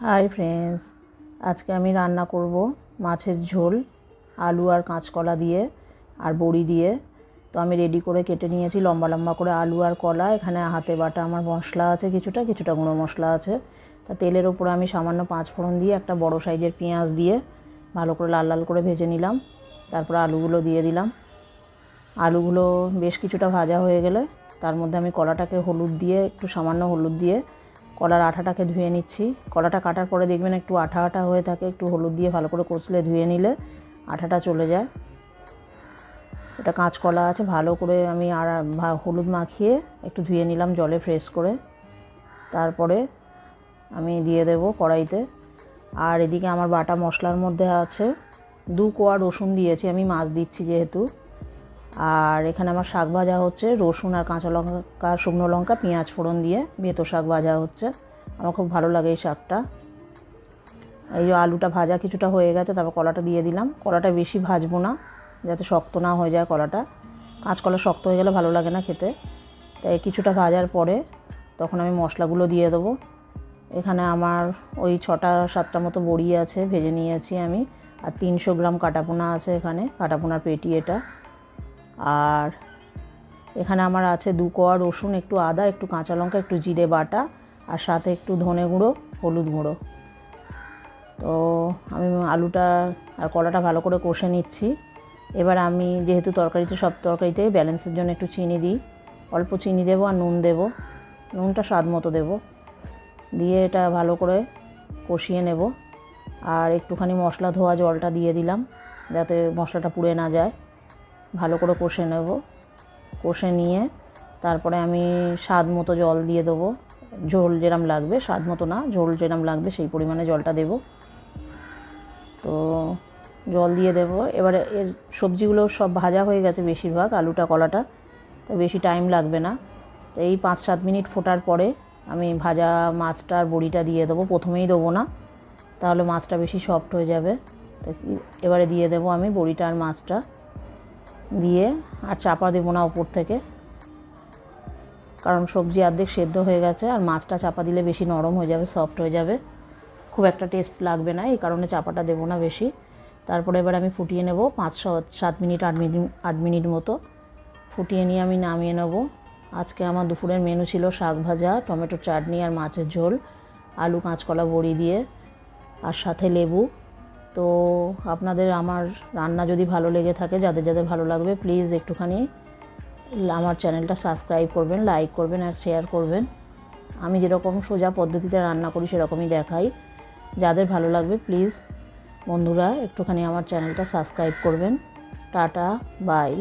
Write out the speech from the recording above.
Hi friends, আজকে আমি রান্না করব মাছের ঝোল আলু আর কাঁচকলা দিয়ে আর বড়ি দিয়ে। তো আমি রেডি করে কেটে নিয়েছি লম্বা লম্বা করে আলু আর কলা। এখানে হাতে বাটা আমার মশলা আছে, কিছুটা গুঁড়ো মশলা আছে। তা তেলের ওপরে আমি সামান্য 5 ফোড়ন দিয়ে একটা বড় সাইজের পেঁয়াজ দিয়ে ভালো করে লাল লাল করে ভেজে নিলাম। তারপর আলুগুলো দিয়ে দিলাম। আলুগুলো বেশ কিছুটা ভাজা হয়ে গেলে তার মধ্যে আমি কলাটাকে একটু সামান্য হলুদ দিয়ে কলার আঠাটাকে ধুয়ে নিচ্ছি। কলাটা কাটার পরে দেখবেন একটু আঠা আঠা হয়ে থাকে, একটু হলুদ দিয়ে ভালো করে কচলে ধুয়ে নিলে আঠাটা চলে যায়। এটা কাঁচকলা আছে, ভালো করে আমি আর হলুদ মাখিয়ে একটু ধুয়ে নিলাম জলে ফ্রেশ করে। তারপরে আমি দিয়ে দেব কড়াইতে। আর এদিকে আমার বাটা মশলার মধ্যে আছে 2 কোয়া রসুন দিয়েছি, আমি মাছ দিচ্ছি যেহেতু। আর এখানে আমার শাক ভাজা হচ্ছে, রসুন আর কাঁচা লঙ্কা, শুকনো লঙ্কা, পেঁয়াজ ফোড়ন দিয়ে বেতো শাক ভাজা হচ্ছে। আমার খুব ভালো লাগে এই শাকটা। এই যে আলুটা ভাজা কিছুটা হয়ে গেছে, তারপর কলাটা দিয়ে দিলাম। কলাটা বেশি ভাজবো না, যাতে শক্ত না হয়ে যায় কলাটা। কাঁচকলা শক্ত হয়ে গেলে ভালো লাগে না খেতে। তাই কিছুটা ভাজার পরে তখন আমি মশলাগুলো দিয়ে দেবো। এখানে আমার ওই 6-7টা মতো বড়ি আছে, ভেজে নিয়েছি আমি। আর 300 গ্রাম কাটাপোনা আছে, এখানে কাটাপোনার পেটি এটা। আর এখানে আমার আছে 2 কোয়া রসুন, একটু আদা, একটু কাঁচা লঙ্কা, একটু জিরে বাটা, আর সাথে একটু ধনে গুঁড়ো, হলুদ গুঁড়ো। তো আমি আলুটা আর কলাটা ভালো করে কষে নিচ্ছি। এবার আমি যেহেতু সব তরকারিতে ব্যালেন্সের জন্য একটু চিনি দিই, অল্প চিনি দেবো আর নুন দেবো। নুনটা স্বাদ মতো দেবো। দিয়ে এটা ভালো করে কষিয়ে নেব। আর একটুখানি মশলা ধোয়া জলটা দিয়ে দিলাম, যাতে মশলাটা পুড়ে না যায়। ভালো করে কষে নেব। কষে নিয়ে তারপরে আমি স্বাদ মতো জল দিয়ে দেবো। ঝোল যেরম লাগবে, স্বাদ মতো না, ঝোল যেরম লাগবে সেই পরিমাণে জলটা দেব। তো জল দিয়ে দেব। এবারে এর সবজিগুলো সব ভাজা হয়ে গেছে বেশিরভাগ, আলুটা কলাটা, তো বেশি টাইম লাগবে না। তো এই 5-7 মিনিট ফোটার পরে আমি ভাজা মাছটা আর বড়িটা দিয়ে দেবো। প্রথমেই দেবো না, তাহলে মাছটা বেশি সফট হয়ে যাবে। তো এবারে দিয়ে দেবো আমি বড়িটা আর মাছটা দিয়ে। আর চাপা দেবো না উপর থেকে, কারণ সবজি অর্ধেক সেদ্ধ হয়ে গেছে। আর মাছটা চাপা দিলে বেশি নরম হয়ে যাবে, সফট হয়ে যাবে, খুব একটা টেস্ট লাগবে না। এই কারণে চাপাটা দেবো না বেশি। তারপরে এবার আমি ফুটিয়ে নেব 5-7 মিনিট, 8 মিনিট মতো ফুটিয়ে নিয়ে আমি নামিয়ে নেব। আজকে আমার দুপুরের মেনু ছিল শাক ভাজা, টমেটোর চাটনি আর মাছের ঝোল, আলু কাঁচকলা বড়ি দিয়ে, আর সাথে লেবু। তো আপনাদের আমার রান্না যদি ভালো লেগে থাকে, যাদের যাদের ভালো লাগবে, প্লিজ একটুখানি আমার চ্যানেলটা সাবস্ক্রাইব করবেন, লাইক করবেন আর শেয়ার করবেন। আমি যেরকম সোজা পদ্ধতিতে রান্না করি সেরকমই দেখাই। যাদের ভালো লাগবে প্লিজ বন্ধুরা একটুখানি আমার চ্যানেলটা সাবস্ক্রাইব করবেন। Tata, by.